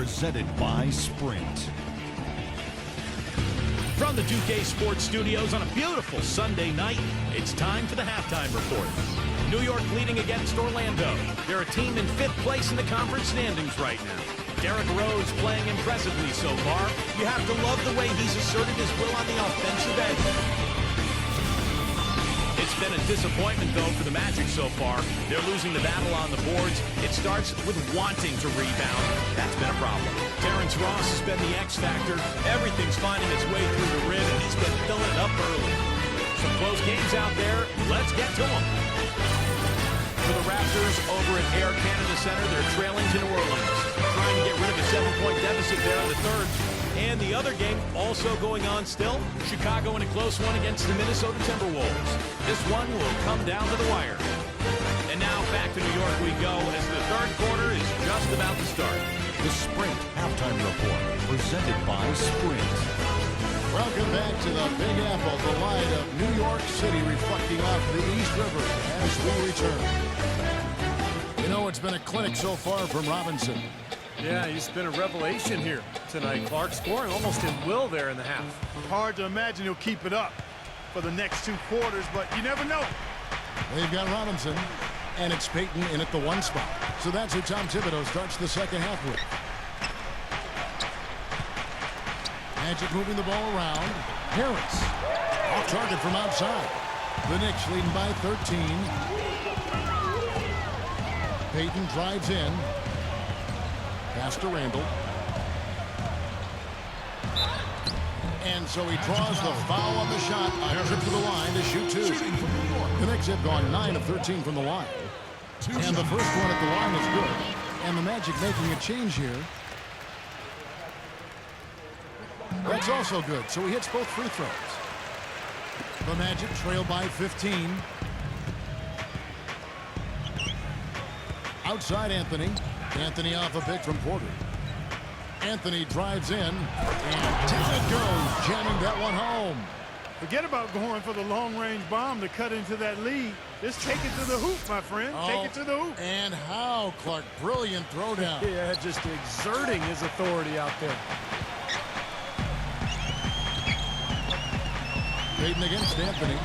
presented by Sprint. From the Duque Sports Studios on a beautiful Sunday night, it's time for the halftime report. New York leading against Orlando. They're a team in 5th place in the conference standings right now. Derrick Rose playing impressively so far. You have to love the way he's asserted his will on the offensive end. It's been a disappointment, though, for the Magic so far. They're losing the battle on the boards. It starts with wanting to rebound. That's been a problem. Terrence Ross has been the X factor. Everything's finding its way through the rim, and he's been filling it up early. Some close games out there. Let's get to them. For the Raptors over at Air Canada Center, they're trailing to New Orleans, trying to get rid of a 7-point deficit there in the third. And the other game also going on still. Chicago in a close one against the Minnesota Timberwolves. This one will come down to the wire. And now back to New York we go as the third quarter is just about to start. The Sprint Halftime Report, presented by Sprint. Welcome back to the Big Apple, the light of New York City reflecting off the East River as we return. You know, it's been a clinic so far from Robinson. Yeah, he's been a revelation here tonight, Clark. Scoring almost at will there in the half. Hard to imagine he'll keep it up for the next 2 quarters, but you never know. They've got Robinson, and it's Payton in at the 1 spot. So that's who Tom Thibodeau starts the second half with. Magic moving the ball around. Harris off target from outside. The Knicks leading by 13. Payton drives in. Pass to Randall. And so he draws the foul on the shot. A trip to the line to shoot 2. The Knicks have gone 9 of 13 from the line. And the first one at the line is good. And the Magic making a change here. That's also good. So he hits both free throws. The Magic trail by 15. Outside Anthony. Anthony off a pick from Porter. Anthony drives in, and down it goes, jamming that one home. Forget about going for the long-range bomb to cut into that lead. Just take it to the hoop, my friend. Take it to the hoop. And how, Clark. Brilliant throwdown. Yeah, just exerting his authority out there. Payton against Anthony.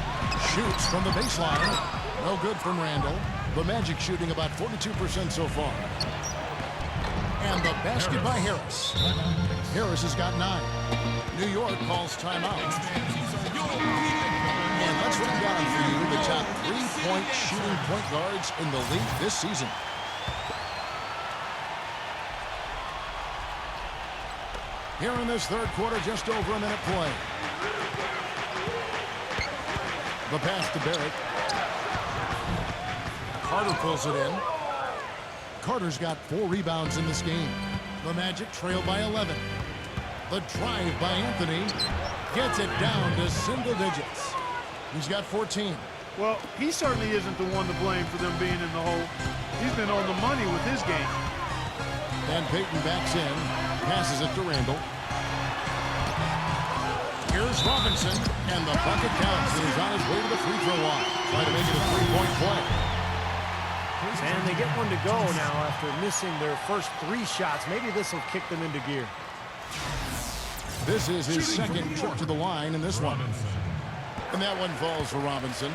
Shoots from the baseline. No good from Randall. The Magic shooting about 42% so far. And the basket by Harris. Harris has got 9. New York calls timeout. And let's run down for you the top 3-point shooting point guards in the league this season. Here in this third quarter, just over a minute play. The pass to Barrett. Carter pulls it in. Carter's got 4 rebounds in this game. The Magic trail by 11. The drive by Anthony gets it down to single digits. He's got 14. Well, he certainly isn't the one to blame for them being in the hole. He's been on the money with his game. And Payton backs in, passes it to Randall. Here's Robinson, and the bucket counts. He's on his way to the free throw line, trying to make it a 3-point play. And they get one to go now after missing their first 3 shots. Maybe this will kick them into gear. This is his second trip to the line in this one. And that one falls for Robinson.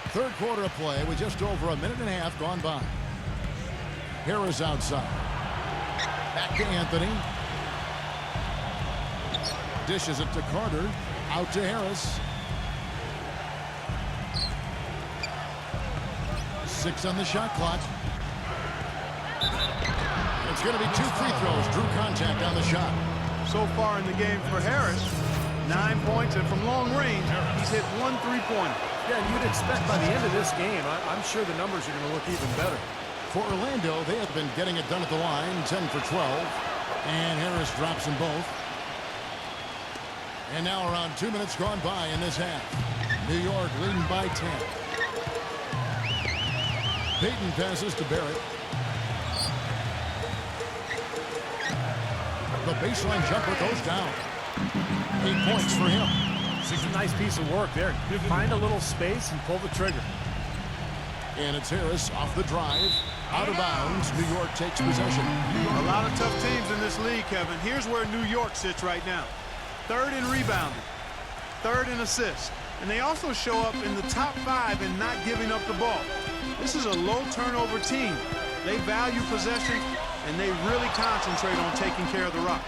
Third quarter of play with just over a minute and a half gone by. Harris outside. Back to Anthony. Dishes it to Carter. Out to Harris. 6 on the shot clock. It's going to be 2 free throws. Drew contact on the shot. So far in the game for Harris, 9 points, and from long range, he's hit 1 3-pointer. Yeah, and you'd expect by the end of this game, I'm sure the numbers are going to look even better. For Orlando, they have been getting it done at the line, 10 for 12. And Harris drops them both. And now around 2 minutes gone by in this half. New York leading by 10. Payton passes to Barrett. The baseline jumper goes down. 8 points for him. It's a nice piece of work there. You find a little space and pull the trigger. And it's Harris off the drive. Out of bounds. New York takes possession. A lot of tough teams in this league, Kevin. Here's where New York sits right now. 3rd in rebounding, 3rd in assists. And they also show up in the top 5 in not giving up the ball. This is a low turnover team. They value possession, and they really concentrate on taking care of the rock.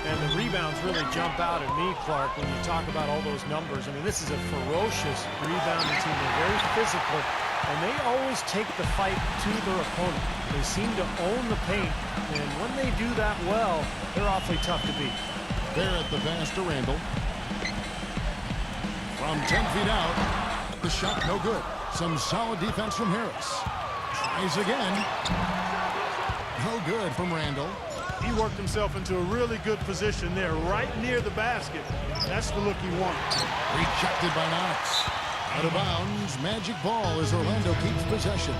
And the rebounds really jump out at me, Clark, when you talk about all those numbers. I mean, this is a ferocious rebounding team. They're very physical, and they always take the fight to their opponent. They seem to own the paint, and when they do that well, they're awfully tough to beat. Barrett the pass to Randall. From 10 feet out, the shot no good. Some solid defense from Harris. Tries again. No good from Randall. He worked himself into a really good position there, right near the basket. That's the look he wanted. Rejected by Knox. Out of bounds. Magic ball as Orlando keeps possession.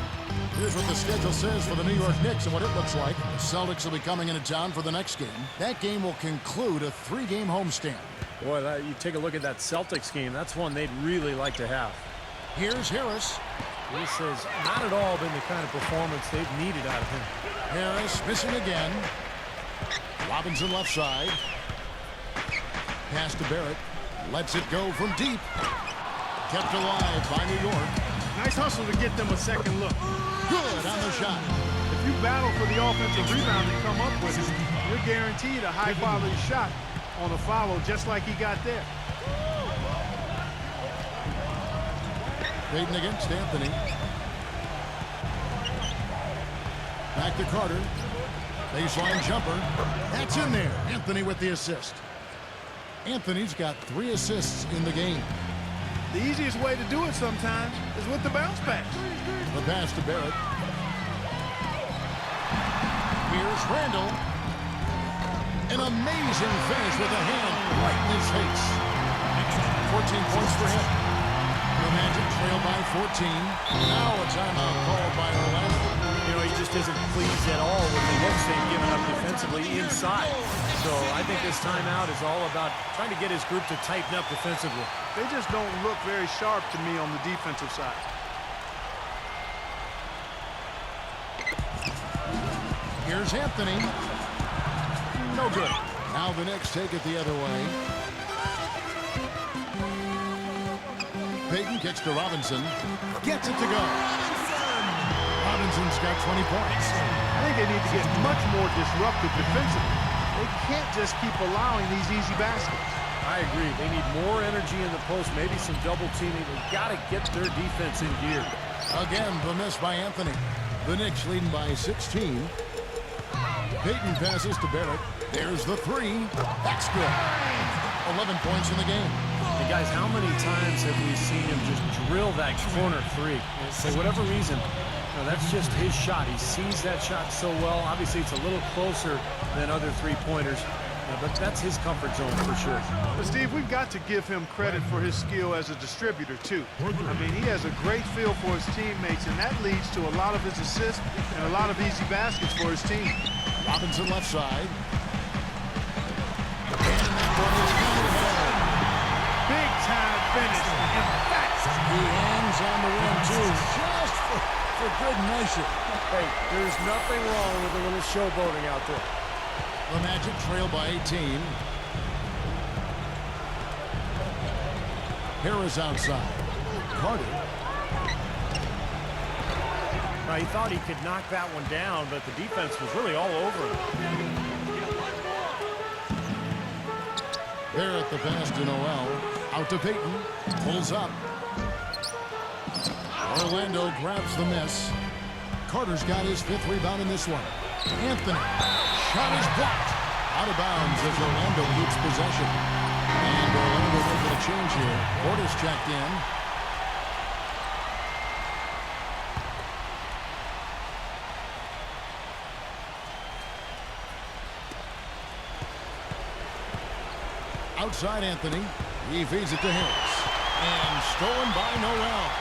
Here's what the schedule says for the New York Knicks and what it looks like. The Celtics will be coming into town for the next game. That game will conclude a 3-game homestand. Boy, you take a look at that Celtics game. That's one they'd really like to have. Here's Harris. This has not at all been the kind of performance they've needed out of him. Harris missing again. Robinson left side. Pass to Barrett. Lets it go from deep. Kept alive by New York. Nice hustle to get them a second look. Good on the shot. If you battle for the offensive rebound and come up with it, you're guaranteed a high-quality shot on a follow just like he got there. Payton against Anthony. Back to Carter. Baseline jumper. That's in there. Anthony with the assist. Anthony's got 3 assists in the game. The easiest way to do it sometimes is with the bounce pass. The pass to Barrett. Here's Randall. An amazing finish with a hand right in his face. 14 points for him. The Magic trail by 14. Now a timeout called by Orlando. You know, he just isn't pleased at all with the looks they've given up defensively inside. So I think this timeout is all about trying to get his group to tighten up defensively. They just don't look very sharp to me on the defensive side. Here's Anthony. No good. Now the Knicks take it the other way. Payton kicks to Robinson. Gets it to go. Robinson's got 20 points. I think they need to get much more disruptive defensively. They can't just keep allowing these easy baskets. I agree. They need more energy in the post, maybe some double teaming. They've got to get their defense in gear. Again, the miss by Anthony. The Knicks leading by 16. Payton passes to Barrett. There's the 3. That's good. 11 points in the game. Hey guys, how many times have we seen him just drill that corner 3? For whatever reason, that's just his shot. He sees that shot so well. Obviously, it's a little closer than other 3-pointers, but that's his comfort zone for sure. But Steve, we've got to give him credit for his skill as a distributor, too. I mean, he has a great feel for his teammates, and that leads to a lot of his assists and a lot of easy baskets for his team. Robinson left side. And that one is coming home. Big time finish. In fact, He hangs on the rim, too, just for good measure. Hey, there's nothing wrong with a little showboating out there. The Magic trail by 18. Harris outside. Carter. He thought he could knock that one down, but the defense was really all over him. There at the pass to Noel. Out to Payton. Pulls up. Orlando grabs the miss. Carter's got his 5th rebound in this one. Anthony. Shot is blocked. Out of bounds as Orlando keeps possession. And Orlando making a change here. Porter's checked in. Outside Anthony. He feeds it to Harris. And stolen by Noel.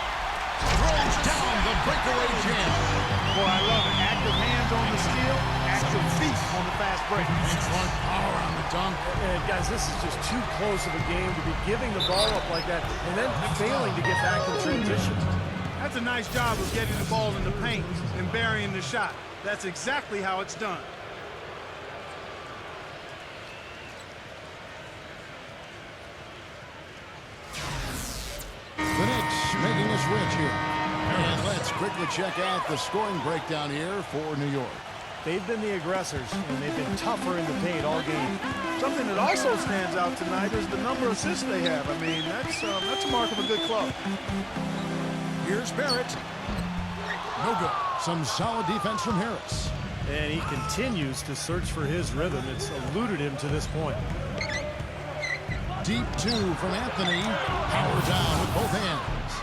Throws down the breakaway jam. boy, I love it. Active hands on the steal, active feet on the fast break. Excellent power on the dunk. And guys, this is just too close of a game to be giving the ball up like that and then failing to get back in transition. That's a nice job of getting the ball in the paint and burying the shot. That's exactly how it's done. The Knicks making a switch here. And let's quickly check out the scoring breakdown here for New York. They've been the aggressors, and they've been tougher in the paint all game. Something that also stands out tonight is the number of assists they have. I mean, that's a mark of a good club. Here's Barrett. No good. Some solid defense from Harris. And he continues to search for his rhythm. It's eluded him to this point. Deep two from Anthony. Power down with both hands.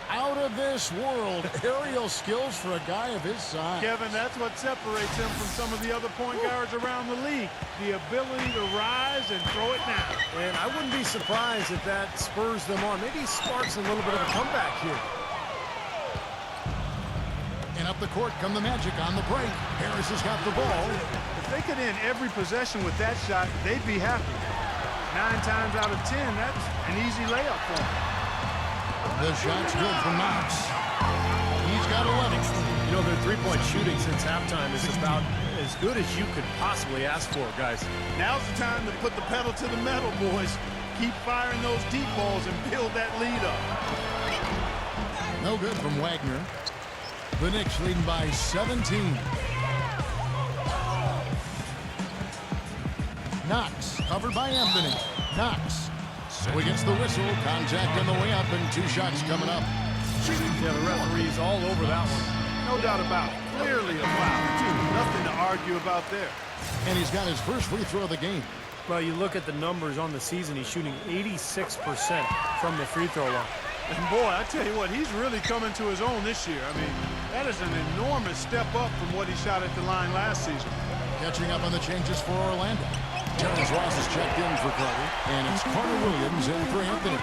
Out of this world aerial skills for a guy of his size. Kevin, that's what separates him from some of the other point guards around the league. The ability to rise and throw it down. And I wouldn't be surprised if that spurs them on. Maybe sparks a little bit of a comeback here. And up the court come the Magic on the break. Harris has got the ball. If they could end every possession with that shot, they'd be happy. 9 times out of 10, that's an easy layup for them. The shot's good from Knox. He's got 11. You know, their three-point shooting since halftime is about as good as you could possibly ask for, guys. Now's the time to put the pedal to the metal, boys. Keep firing those deep balls and build that lead up. No good from Wagner. The Knicks leading by 17. Knox covered by Anthony. Knox. So he gets the whistle. Contact on the way up and 2 shots coming up. Yeah, the referee's all over that one. No doubt about it. Clearly a foul. Nothing to argue about there. And he's got his first free throw of the game. Well, you look at the numbers on the season, he's shooting 86% from the free throw line. And boy, I tell you what, he's really coming to his own this year. I mean, that is an enormous step up from what he shot at the line last season. Catching up on the changes for Orlando. Terrence Ross is checked in for Carter, and it's Carter Williams in for Anthony.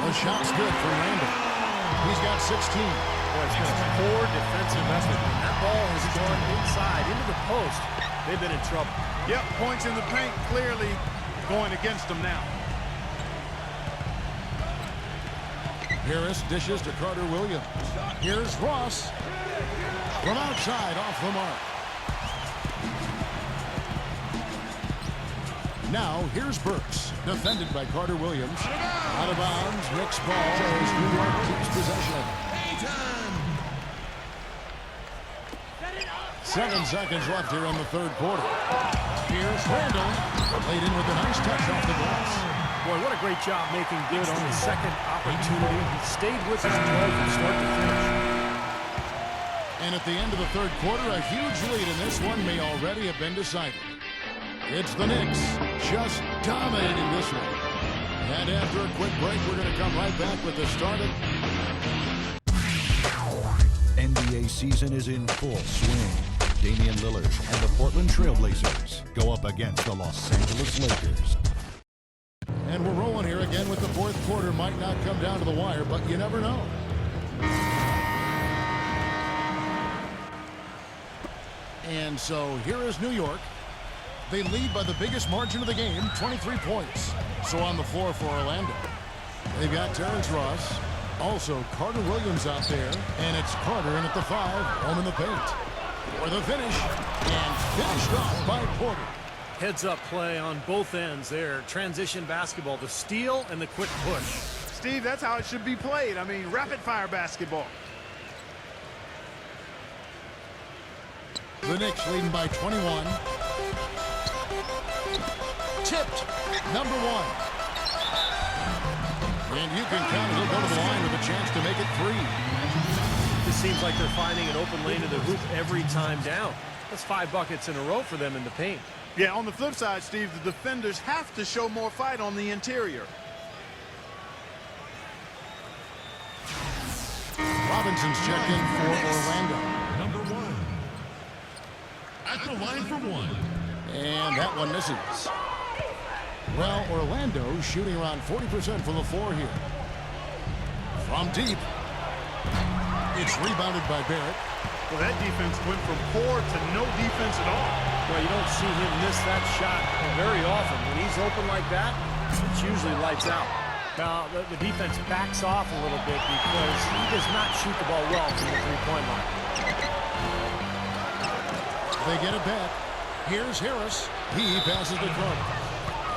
The shot's good for Randall. He's got 16. Boy, it's been a poor defensive effort. That ball has gone inside into the post. They've been in trouble. Yep, points in the paint clearly going against them now. Harris dishes to Carter Williams. Here's Ross. From outside, off the mark. Now, here's Burks, defended by Carter Williams. Out of bounds, Knicks ball as New York keeps possession. 7 seconds left here in the third quarter. Here's Randall, laid in with a nice touch off the glass. Boy, what a great job making good on the second opportunity. He stayed with his 12 from start to finish. And at the end of the third quarter, a huge lead in this one may already have been decided. It's the Knicks just dominating this one. And after a quick break, we're going to come right back with the start of... NBA season is in full swing. Damian Lillard and the Portland Trail Blazers go up against the Los Angeles Lakers. And we're rolling here again with the fourth quarter. Might not come down to the wire, but you never know. And so here is New York. They lead by the biggest margin of the game, 23 points. So on the floor for Orlando, they've got Terrence Ross, also Carter Williams out there, and it's Carter in at the 5, home in the paint. For the finish, and finished off by Porter. Heads-up play on both ends there. Transition basketball, the steal and the quick push. Steve, that's how it should be played. I mean, rapid-fire basketball. The Knicks leading by 21. Tipped, number 1. And you can count he'll go to the line with a chance to make it 3. This seems like they're finding an open lane to the hoop every time down. That's 5 buckets in a row for them in the paint. Yeah, on the flip side, Steve, the defenders have to show more fight on the interior. Robinson's checked in for Orlando. Number 1. At the line for 1. And that one misses. Well, Orlando shooting around 40% from the floor here. From deep. It's rebounded by Barrett. Well, that defense went from poor to no defense at all. Well, you don't see him miss that shot very often. When he's open like that, it's usually lights out. Now, the defense backs off a little bit because he does not shoot the ball well from the three-point line. They get it back. Here's Harris. He passes to Crump.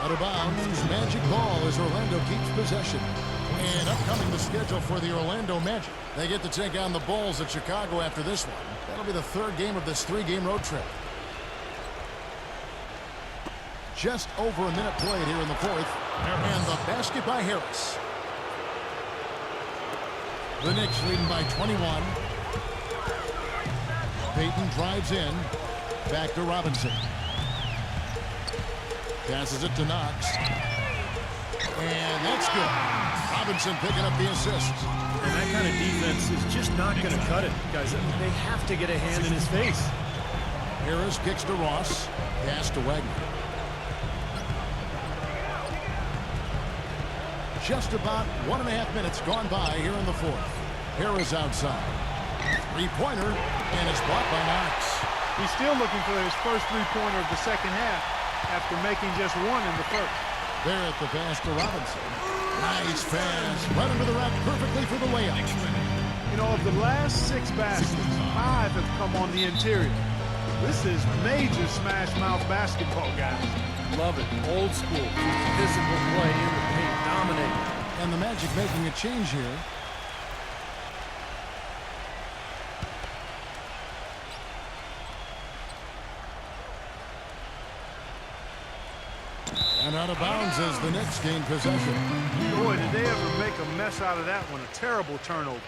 Out of bounds. Magic ball as Orlando keeps possession. And upcoming the schedule for the Orlando Magic. They get to take on the Bulls at Chicago after this one. That'll be the third game of this three-game road trip. Just over a minute played here in the fourth. And the basket by Harris. The Knicks leading by 21. Payton drives in. Back to Robinson. Passes it to Knox. And that's good. Robinson picking up the assist. And that kind of defense is just not going to cut it, guys. They have to get a hand in his face. Harris kicks to Ross. Pass to Wagner. Just about 1.5 minutes gone by here in the fourth. Harris outside. Three-pointer, and it's blocked by Knox. He's still looking for his first three-pointer of the second half after making just one in the first. There at the pass to Robinson. Nice pass. Right under the rack perfectly for the layup. You know, of the last 6 baskets, 5 have come on the interior. This is major smash-mouth basketball, guys. Love it. Old school. Physical play in the paint. Dominating. And the Magic making a change here. And out of bounds as the Knicks gain possession. Boy, did they ever make a mess out of that one. A terrible turnover.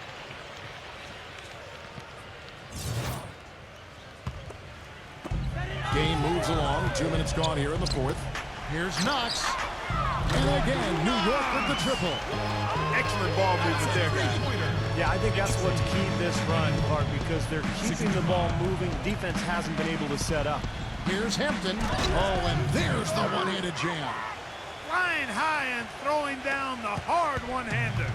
Game moves along. 2 minutes gone here in the fourth. Here's Knox. And again, New York with the triple. Excellent ball movement there, guys. Yeah, I think that's what's keyed this run, Clark, because they're keeping the ball moving. Defense hasn't been able to set up. Here's Hampton. Oh, and there's the one-handed jam. Flying high and throwing down the hard one-hander.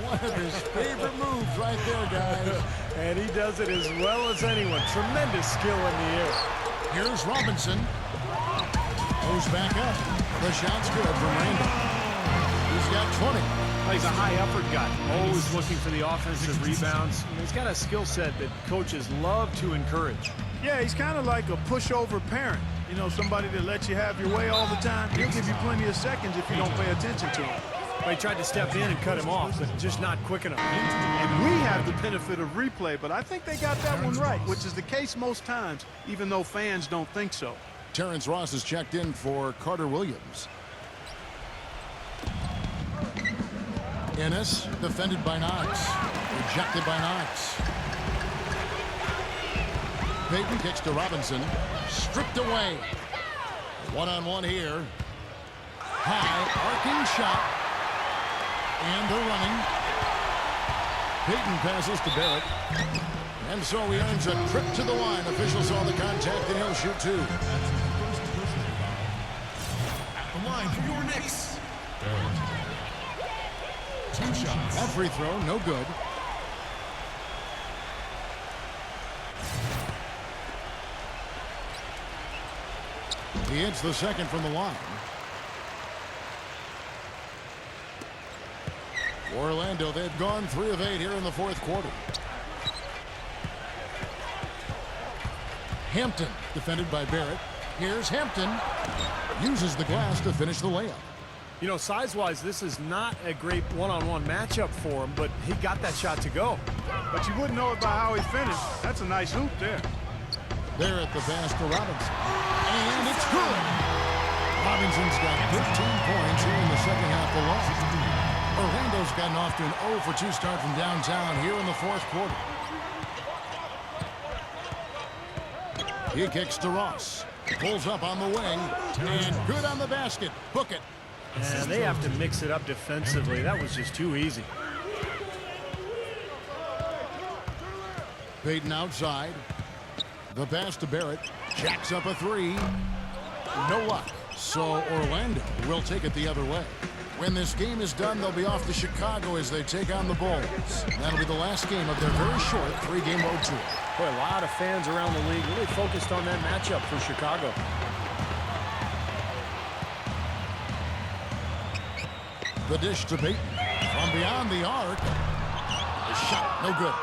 One of his favorite moves right there, guys. And he does it as well as anyone. Tremendous skill in the air. Here's Robinson. Goes back up. The shot's good from Randall. He's got 20. He's a high-effort guy. Always looking for the offensive rebounds. He's got a skill set that coaches love to encourage. Yeah, he's kind of like a pushover parent. You know, somebody that lets you have your way all the time. He'll give you plenty of seconds if you don't pay attention to him. But he tried to step in and cut him off, but just not quick enough. And we have the benefit of replay, but I think they got that one right, which is the case most times, even though fans don't think so. Terrence Ross is checked in for Carter Williams. Ennis, defended by Knox. Rejected by Knox. Payton kicks to Robinson. Stripped away. One-on-one here. High, arcing shot. And they're running. Payton passes to Barrett. And so he earns a trip to the line. Official saw the contact and he'll shoot 2. At the line for your Knicks. 2 shots. That free throw, no good. He hits the second from the line. Orlando, they've gone 3 of 8 here in the fourth quarter. Hampton, defended by Barrett. Here's Hampton. Uses the glass to finish the layup. You know, size-wise, this is not a great one-on-one matchup for him, but he got that shot to go. But you wouldn't know it by how he finished. That's a nice hoop there. There at the pass to Robinson. And it's good. Robinson's got 13 points here in the second half alone. Orlando's gotten off to an 0 for 2 start from downtown here in the fourth quarter. He kicks to Ross. Pulls up on the wing. And good on the basket. Book it. And they have to mix it up defensively. That was just too easy. Payton outside. The pass to Barrett. Jacks up a 3. No luck. So Orlando will take it the other way. When this game is done, they'll be off to Chicago as they take on the Bulls. That'll be the last game of their very short 3-game road tour. Boy, a lot of fans around the league really focused on that matchup for Chicago. The dish to Peyton. From beyond the arc. The shot, no good.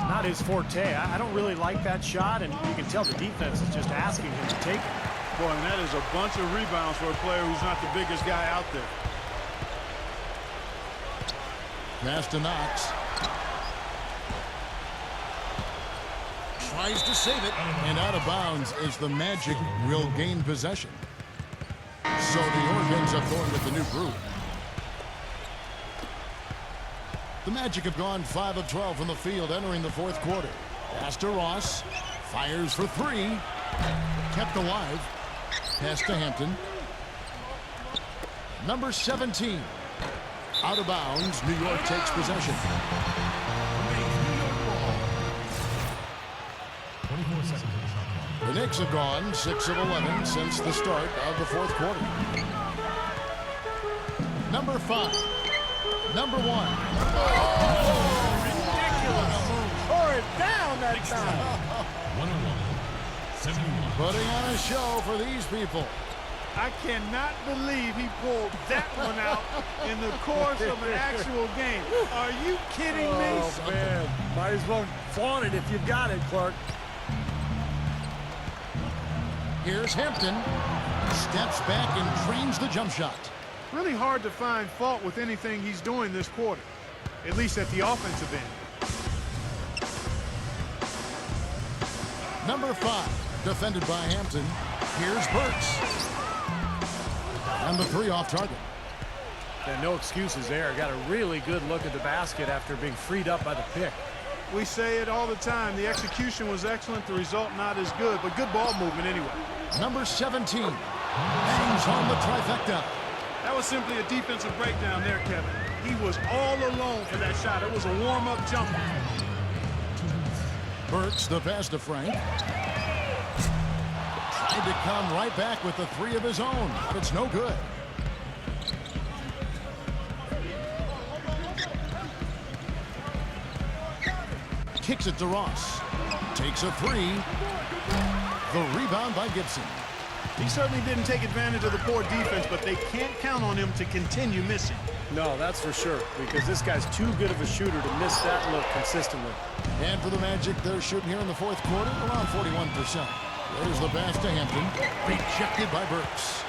Not his forte. I don't really like that shot, and you can tell the defense is just asking him to take it. Boy, and that is a bunch of rebounds for a player who's not the biggest guy out there. Pass to Knox. Tries to save it. And out of bounds as the Magic will gain possession. So New York ends up going with the new group. The Magic have gone 5 of 12 from the field entering the fourth quarter. Pass to Ross. Fires for three. Kept alive. Pass to Hampton. Number 17. Out of bounds. New York takes possession. 24 seconds. The Knicks have gone 6 of 11 since the start of the fourth quarter. Number 5. Number 1. Tore it down that time. 101. 71. Putting on a show for these people. I cannot believe he pulled that one out in the course of an actual game. Are you kidding me? Oh, man. Might as well flaunt it if you've got it, Clark. Here's Hampton. Steps back and trains the jump shot. Really hard to find fault with anything he's doing this quarter, at least at the offensive end. Number 5. Defended by Hampton. Here's Burks. And the three off target. Yeah, no excuses there. Got a really good look at the basket after being freed up by the pick. We say it all the time. The execution was excellent. The result not as good, but good ball movement anyway. Number 17. Hangs on the trifecta. That was simply a defensive breakdown there, Kevin. He was all alone for that shot. It was a warm-up jumper. Burks, the pass to Frank. Tried to come right back with the three of his own, but it's no good. Kicks it to Ross. Takes a three. The rebound by Gibson. He certainly didn't take advantage of the poor defense, but they can't count on him to continue missing. No, that's for sure, because this guy's too good of a shooter to miss that look consistently. And for the Magic, they're shooting here in the fourth quarter around 41%. There's the pass to Hampton. Rejected by Burks.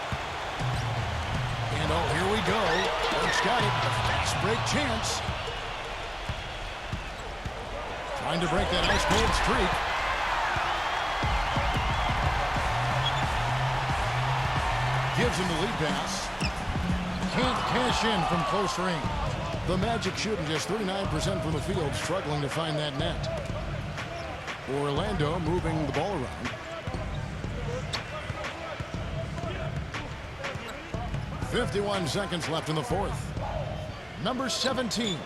And oh, here we go. Burks got it. A fast break chance. Trying to break that ice cold streak. Gives him the lead pass. Can't cash in from close range. The Magic shooting just 39% from the field, struggling to find that net. Orlando moving the ball around. 51 seconds left in the fourth. Number 17.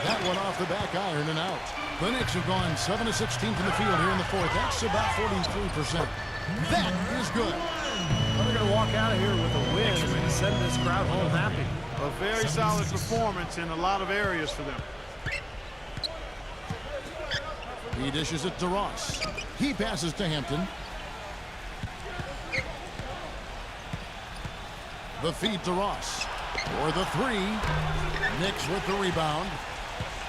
That one off the back iron and out. The Knicks have gone 7 of 16 from the field here in the fourth. That's about 43%. That is good. They're going to walk out of here with a win and send this crowd home happy. A very solid performance in a lot of areas for them. He dishes it to Ross. He passes to Hampton. The feed to Ross. For the three. Knicks with the rebound.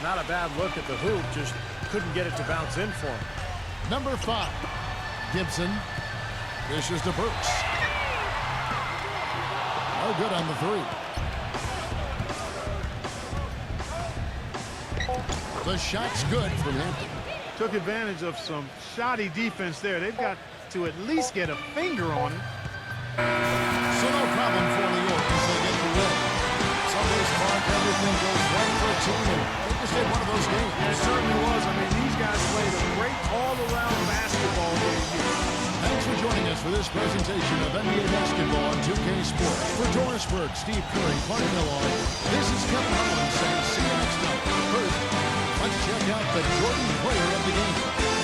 Not a bad look at the hoop, just couldn't get it to bounce in for him. Number 5. Gibson. Dishes to Burks. No good on the three. The shot's good from Hampton. Took advantage of some shoddy defense there. They've got to at least get a finger on it. So no problem for New York as they get the win. Some days, Clark, everything goes right for a team, and they just had one of those games. It certainly was. I mean, these guys played a great all-around basketball game here. Thanks for joining us for this presentation of NBA Basketball on 2K Sports. For Doris Burke, Steve Curry, Clark Millard, this is Kevin Harlan saying see you next time. First, let's check out the Jordan player of the game.